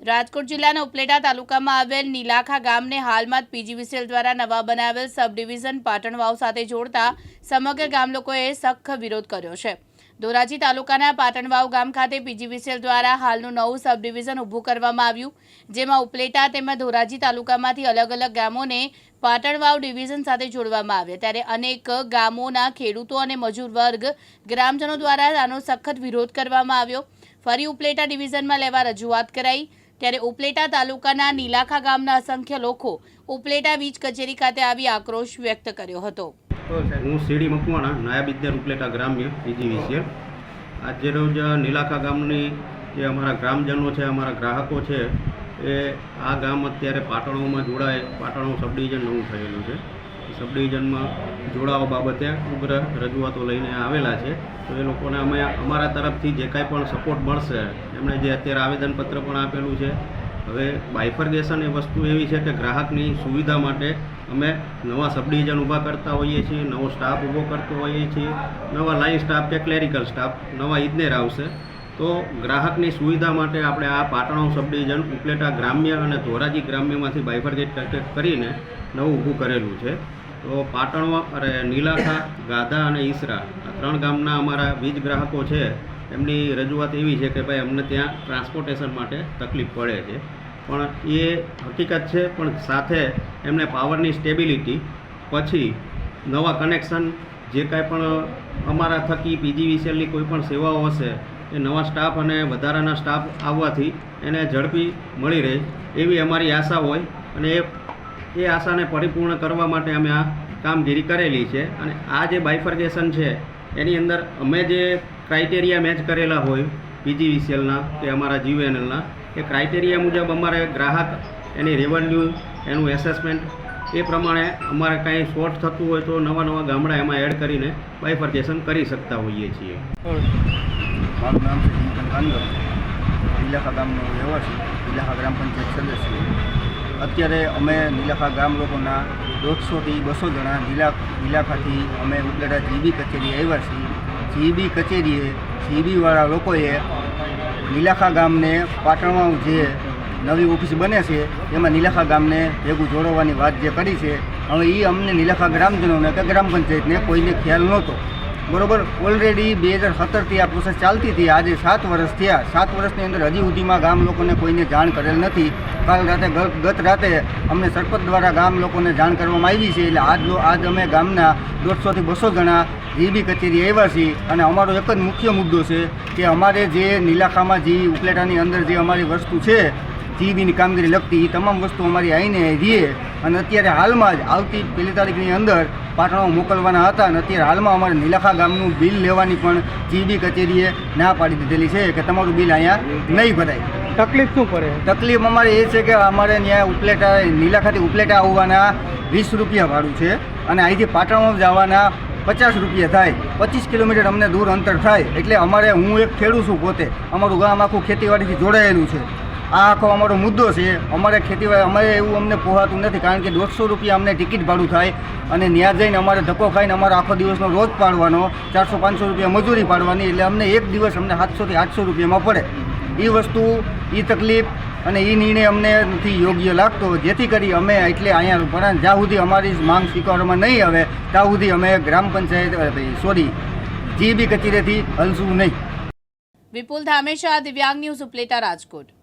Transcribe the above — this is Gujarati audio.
રાજકોટ જિલ્લાના ઉપલેટા તાલુકામાં આવેલ નીલાખા ગામને હાલમાં જ પીજીવીસીએલ દ્વારા નવા બનાવેલ સબ ડિવિઝન પાટણ વાવ સાથે જોડતા સમગ્ર ગામ લોકોએ સખત વિરોધ કર્યો છે। ધોરાજી તાલુકાના પાટણ વાવ ગામ ખાતે પીજીવીસીએલ દ્વારા હાલનું નવું સબ ડિવિઝન ઊભું કરવામાં આવ્યું, જેમાં ઉપલેટા તેમજ ધોરાજી તાલુકામાંથી અલગ અલગ ગામોને પાટણ વાવ ડિવિઝન સાથે જોડવામાં આવ્યા। ત્યારે અનેક ગામોના ખેડૂતો અને મજૂર વર્ગ ગ્રામજનો દ્વારા આનો સખત વિરોધ કરવામાં આવ્યો। ફરી ઉપલેટા ડિવિઝનમાં લેવા રજૂઆત કરાઈ, ત્યારે ઉપલેટા તાલુકાના નીલાખા ગામના અસંખ્ય લોકો ઉપલેટા વીજ કચેરી ખાતે આવી આક્રોશ વ્યક્ત કર્યો હતો। હું સીડી મકવાણા, નાયબ ઇજનેર ઉપલેટા ગ્રામ્ય પીજીવીસીએલ। આજે રોજ નીલાખા ગામની જે અમારા ગ્રામજનો છે, અમારા ગ્રાહકો છે, એ આ ગામ અત્યારે પાટણોમાં જોડાય, પાટણો સબ ડિવિઝન નવું થયેલું છે। સબ ડિવિઝનમાં જોડાવા બાબતે ઉગ્ર રજૂઆતો લઈને આવેલા છે। તો એ લોકોને અમે અમારા તરફથી જે કાંઈ પણ સપોર્ટ મળશે, એમણે જે અત્યારે આવેદનપત્ર પણ આપેલું છે। હવે બાયફર્ગેશન એ વસ્તુ એવી છે કે ગ્રાહકની સુવિધા માટે અમે નવા સબ ડિવિઝન ઊભા કરતા હોઈએ છીએ, નવો સ્ટાફ ઊભો કરતો હોઈએ છીએ, નવા લાઇન સ્ટાફ કે ક્લેરિકલ સ્ટાફ, નવા ઇજનેર આવશે। તો ગ્રાહકની સુવિધા માટે આપણે આ પાટણો સબ ડિવિઝન ઉપલેટા ગ્રામ્ય અને ધોરાજી ગ્રામ્યમાંથી બાયફર્ગેટ કરીને નવું ઊભું કરેલું છે। તો પાટણમાં નીલાખા, ગાધા અને ઈસરા આ ત્રણ ગામના અમારા વીજ ગ્રાહકો છે, એમની રજૂઆત એવી છે કે ભાઈ અમને ત્યાં ટ્રાન્સપોર્ટેશન માટે તકલીફ પડે છે, પણ એ હકીકત છે। પણ સાથે એમને પાવરની સ્ટેબિલિટી, પછી નવા કનેક્શન, જે કાંઈ પણ અમારા થકી પીજીવીસીએલની કોઈ પણ સેવાઓ હશે, એ નવા સ્ટાફ અને વધારાના સ્ટાફ આવવાથી એને ઝડપી મળી રહે એવી અમારી આશા હોય, અને એ આશાને પરિપૂર્ણ કરવા માટે અમે આ કામગીરી કરેલી છે। અને આ જે બાયફર્ગેશન છે એની અંદર અમે જે ક્રાઇટેરિયા મેચ કરેલા હોય પીજીવીસીએલના કે અમારા જીયુએનએલના, એ ક્રાઇટેરિયા મુજબ અમારે ગ્રાહક, એની રેવન્યુ, એનું એસેસમેન્ટ, એ પ્રમાણે અમારે કાંઈ શોર્ટ થતું હોય તો નવા ગામડા એમાં એડ કરીને બાયફર્ગેશન કરી શકતા હોઈએ છીએ। મારું નામ છે ચિંતન કાનગર, નીલાખા ગામનો રહેવાસી, નીલાખા ગ્રામ પંચાયત સદસ્ય। અત્યારે અમે નીલાખા ગામ લોકોના 150થી 200 જણા નીલાખાથી અમે ઉપલેટા જીબી કચેરી આવ્યા છીએ। જીબી કચેરીએ જીબીવાળા લોકોએ નીલાખા ગામને પાટણમાં જે નવી ઓફિસ બને છે એમાં નીલાખા ગામને ભેગું જોડવાની વાત જે કરી છે, હવે એ અમને નીલાખા ગ્રામજનોને કે ગ્રામ પંચાયતને કોઈને ખ્યાલ નહોતો, બરાબર। ઓલરેડી 2017થી આ પ્રોસેસ ચાલતી હતી, આજે 7 વર્ષ થયા। 7 વર્ષની અંદર હજી સુધીમાં ગામ લોકોને કોઈને જાણ કરેલ નથી। ગત રાતે અમને સરપંચ દ્વારા ગામ લોકોને જાણ કરવામાં આવી છે, એટલે આજ અમે ગામના 150થી 200 જણા જીબી કચેરી આવ્યા છીએ। અને અમારો એક જ મુખ્ય મુદ્દો છે કે અમારે જે નીલાખામાં જે ઉપલેટાની અંદર જે અમારી વસ્તુ છે જીબીની કામગીરી લગતી, એ તમામ વસ્તુ અમારી આવીને રહીએ, અને અત્યારે હાલમાં જ આવતી 1 તારીખની અંદર પાટણમાં મોકલવાના હતા, અને અત્યારે હાલમાં અમારે નીલાખા ગામનું બિલ લેવાની પણ જીબી કચેરીએ ના પાડી દીધેલી છે કે તમારું બિલ અહીંયા નહીં ભરાય। તકલીફ શું પડે? તકલીફ અમારે એ છે કે અમારે ત્યાં ઉપલેટા, નીલાખાથી ઉપલેટા આવવાના 20 રૂપિયા ભાડું છે, અને અહીંથી પાટણમાં જવાના 50 રૂપિયા થાય। 25 કિલોમીટર અમને દૂર અંતર થાય, એટલે અમારે, હું એક ખેડૂત છું પોતે, અમારું ગામ આખું ખેતીવાડીથી જોડાયેલું છે। આ આખો અમારો મુદ્દો છે। અમારે ખેતીવાડી અમારે એવું અમને પોહાતું નથી, કારણ કે 150 રૂપિયા અમને ટિકિટ ભાડું થાય, અને ત્યાં જઈને અમારે ધક્કો ખાઈને અમારો આખો દિવસનો રોજ પાડવાનો, 400-500 રૂપિયા મજૂરી પાડવાની, એટલે અમને એક દિવસ અમને 700થી 800 રૂપિયામાં પડે। એ વસ્તુ, એ તકલીફ અને એ નિર્ણય અમને નથી યોગ્ય લાગતો, જેથી કરી અમે એટલે અહીંયા પણ જ્યાં સુધી અમારી માંગ સ્વીકારવામાં નહીં આવે ત્યાં સુધી અમે ગ્રામ પંચાયત જીબી કચેરીથી હલશું નહીં। વિપુલ ધામેશા, દિવ્યાંગ ન્યૂઝ, ઉપલેટા, રાજકોટ।